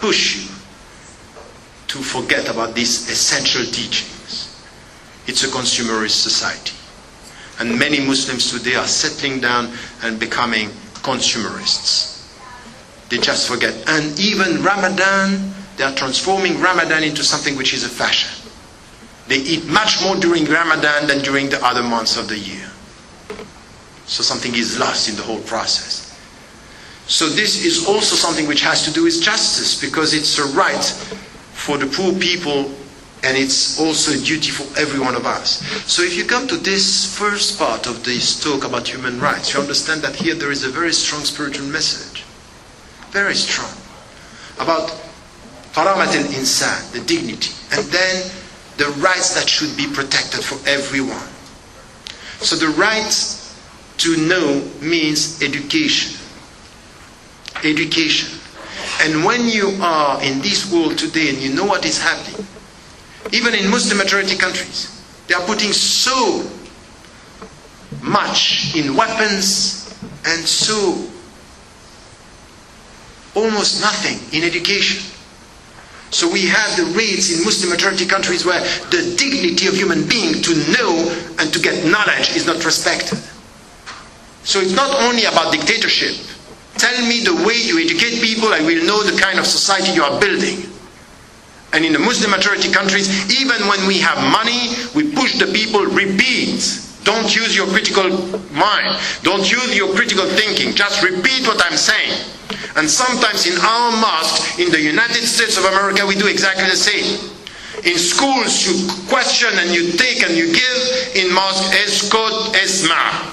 push you to forget about these essential teachings. It's a consumerist society. And many Muslims today are settling down and becoming consumerists. They just forget. And even Ramadan, they are transforming Ramadan into something which is a fashion. They eat much more during Ramadan than during the other months of the year. So something is lost in the whole process. So this is also something which has to do with justice, because it's a right for the poor people, and it's also a duty for every one of us. So if you come to this first part of this talk about human rights, you understand that here there is a very strong spiritual message. Very strong. About karamat al-insan, the dignity. And then the rights that should be protected for everyone. So the right to know means education. Education. And when you are in this world today and you know what is happening, even in Muslim majority countries, they are putting so much in weapons and so almost nothing in education. So we have the rates in Muslim majority countries where the dignity of human being to know and to get knowledge is not respected. So it's not only about dictatorship. Tell me the way you educate people, I will know the kind of society you are building. And in the Muslim majority countries, even when we have money, we push the people, repeat. Don't use your critical mind. Don't use your critical thinking. Just repeat what I'm saying. And sometimes in our mosques, in the United States of America, we do exactly the same. In schools, you question and you take and you give. In mosque, escot esma.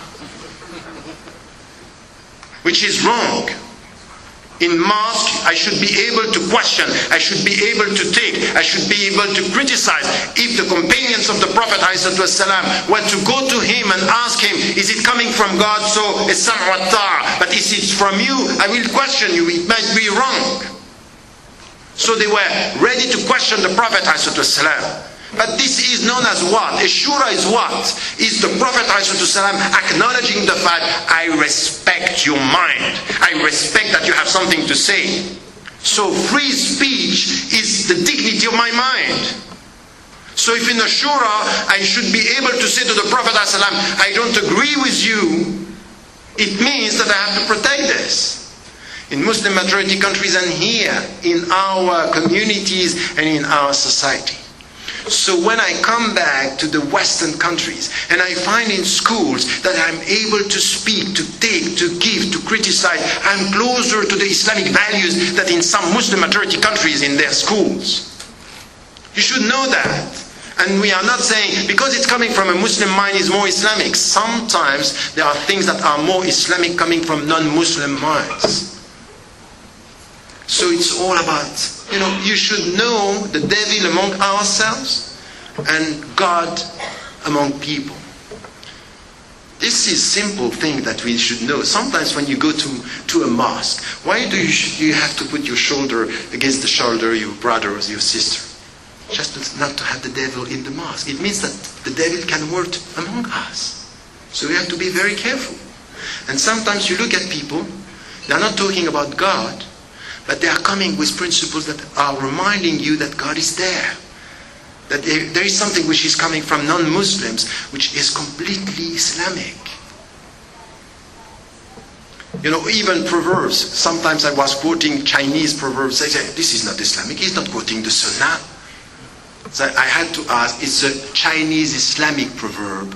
Which is wrong. In mosque, I should be able to question, I should be able to take, I should be able to criticize. If the companions of the Prophet ﷺ were to go to him and ask him, is it coming from God? So, it's sam' wa ta'a. But if it's from you, I will question you, it might be wrong. So they were ready to question the Prophet ﷺ. But this is known as what? A shura is what? Is the Prophet ﷺ acknowledging the fact, I respect your mind. I respect that you have something to say. So free speech is the dignity of my mind. So if in a shura, I should be able to say to the Prophet ﷺ, I don't agree with you, it means that I have to protect this. In Muslim majority countries and here, in our communities and in our society. So when I come back to the Western countries and I find in schools that I'm able to speak, to take, to give, to criticize, I'm closer to the Islamic values than in some Muslim majority countries in their schools. You should know that. And we are not saying because it's coming from a Muslim mind is more Islamic. Sometimes there are things that are more Islamic coming from non-Muslim minds. So it's all about, you should know the devil among ourselves and God among people. This is simple thing that we should know. Sometimes when you go to a mosque, why do you have to put your shoulder against the shoulder of your brother or your sister? Just not to have the devil in the mosque. It means that the devil can work among us. So we have to be very careful. And sometimes you look at people, they are not talking about God, but they are coming with principles that are reminding you that God is there. That there is something which is coming from non-Muslims, which is completely Islamic. Even proverbs. Sometimes I was quoting Chinese proverbs. I say, this is not Islamic. He's not quoting the Sunnah. So I had to ask, it's a Chinese Islamic proverb.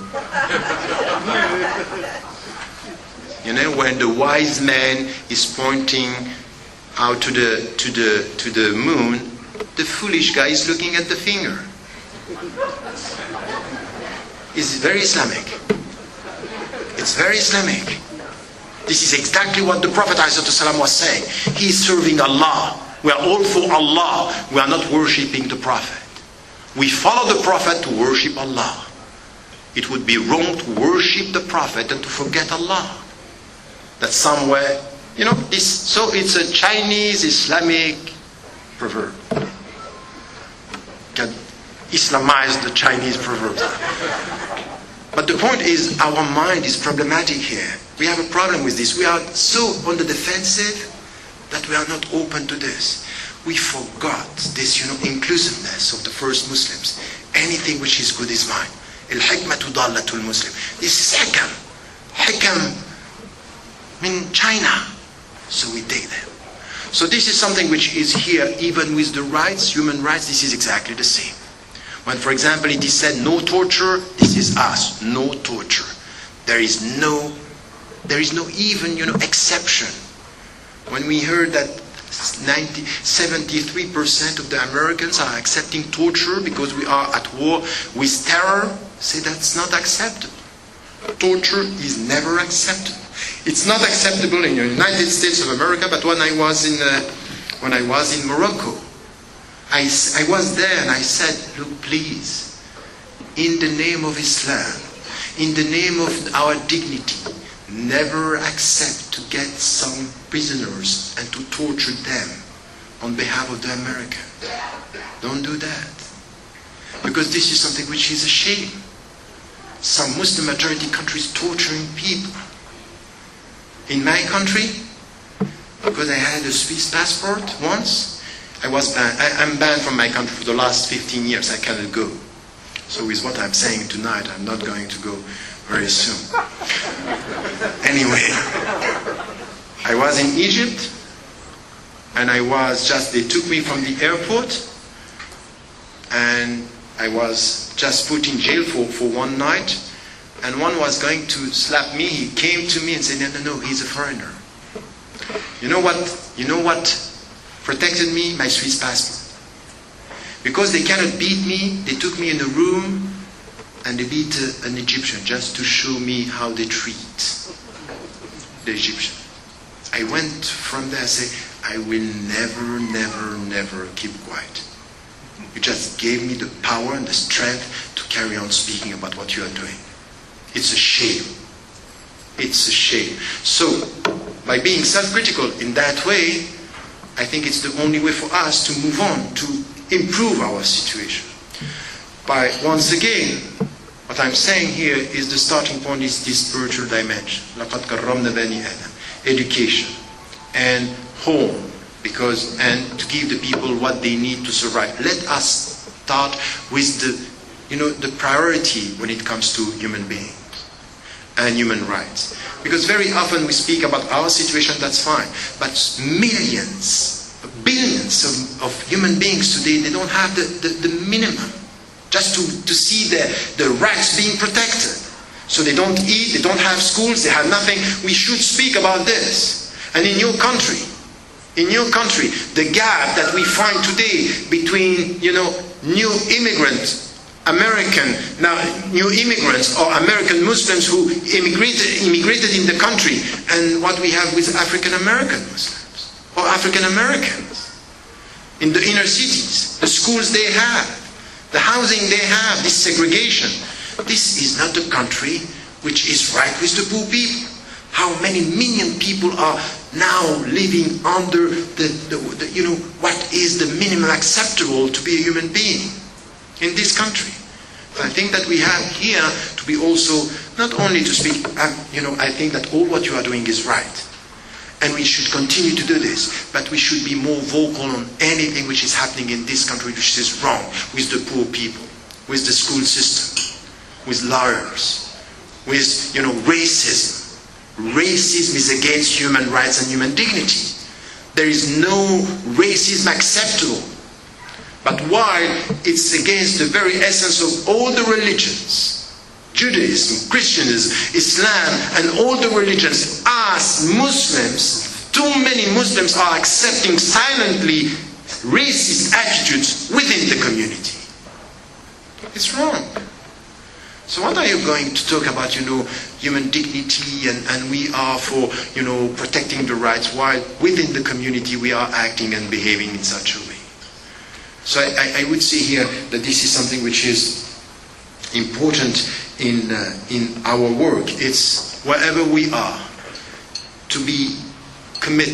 When the wise man is pointing out to the moon, the foolish guy is looking at the finger. It's very Islamic. It's very Islamic. This is exactly what the Prophet ﷺ was saying. He is serving Allah. We are all for Allah. We are not worshipping the Prophet. We follow the Prophet to worship Allah. It would be wrong to worship the Prophet and to forget Allah. That somewhere, so it's a Chinese Islamic proverb. Can Islamize the Chinese proverbs. But the point is, our mind is problematic here. We have a problem with this. We are so on the defensive that we are not open to this. we forgot this, inclusiveness of the first Muslims. Anything which is good is mine. Al-hikmatu dallatul Muslim. This is hikam. Hikam in China. So we take them. So this is something which is here, even with the rights, human rights, this is exactly the same. When, for example, it is said no torture, this is us, no torture. There is no even, exception. When we heard that 73% of the Americans are accepting torture because we are at war with terror, say that's not acceptable. Torture is never acceptable. It's not acceptable in the United States of America, but when I was in Morocco, I was there and I said, look, please, in the name of Islam, in the name of our dignity, never accept to get some prisoners and to torture them on behalf of the Americans. Don't do that. Because this is something which is a shame. Some Muslim majority countries torturing people. In my country, because I had a Swiss passport once, I was banned. I'm banned from my country for the last 15 years. I cannot go. So with what I'm saying tonight, I'm not going to go very soon. Anyway, I was in Egypt, and they took me from the airport, and I was just put in jail for one night, and one was going to slap me. He came to me and said, no, he's a foreigner. You know what protected me? My Swiss passport. Because they cannot beat me, they took me in a room and they beat an Egyptian just to show me how they treat the Egyptian. I went from there and said, I will never, never, never keep quiet. You just gave me the power and the strength to carry on speaking about what you are doing. It's a shame. It's a shame. So, by being self-critical in that way, I think it's the only way for us to move on, to improve our situation. By, once again, what I'm saying here is the starting point is this spiritual dimension. لَقَدْ كَرَّمْنَا بَنِي آدَمَ. Education and home, and to give the people what they need to survive. Let us start with the priority when it comes to human beings and human rights. Because very often we speak about our situation, that's fine. But millions, billions of human beings today, they don't have the minimum. Just to see the rights being protected. So they don't eat, they don't have schools, they have nothing. We should speak about this. And in your country, the gap that we find today between, new immigrants, new immigrants or American Muslims who immigrated in the country, and what we have with African American Muslims or African Americans in the inner cities, the schools they have, the housing they have, this segregation. This is not a country which is right with the poor people. How many million people are now living under what is the minimum acceptable to be a human being in this country? I think that we have here to be also, not only to speak, I think that all what you are doing is right. And we should continue to do this. But we should be more vocal on anything which is happening in this country which is wrong with the poor people, with the school system, with lawyers, with, racism. Racism is against human rights and human dignity. There is no racism acceptable. But while it's against the very essence of all the religions, Judaism, Christianism, Islam, and all the religions, us Muslims, too many Muslims are accepting silently racist attitudes within the community. It's wrong. So what are you going to talk about, human dignity and we are for, protecting the rights, while within the community we are acting and behaving in such a way? So I would say here that this is something which is important in our work. It's wherever we are to be committed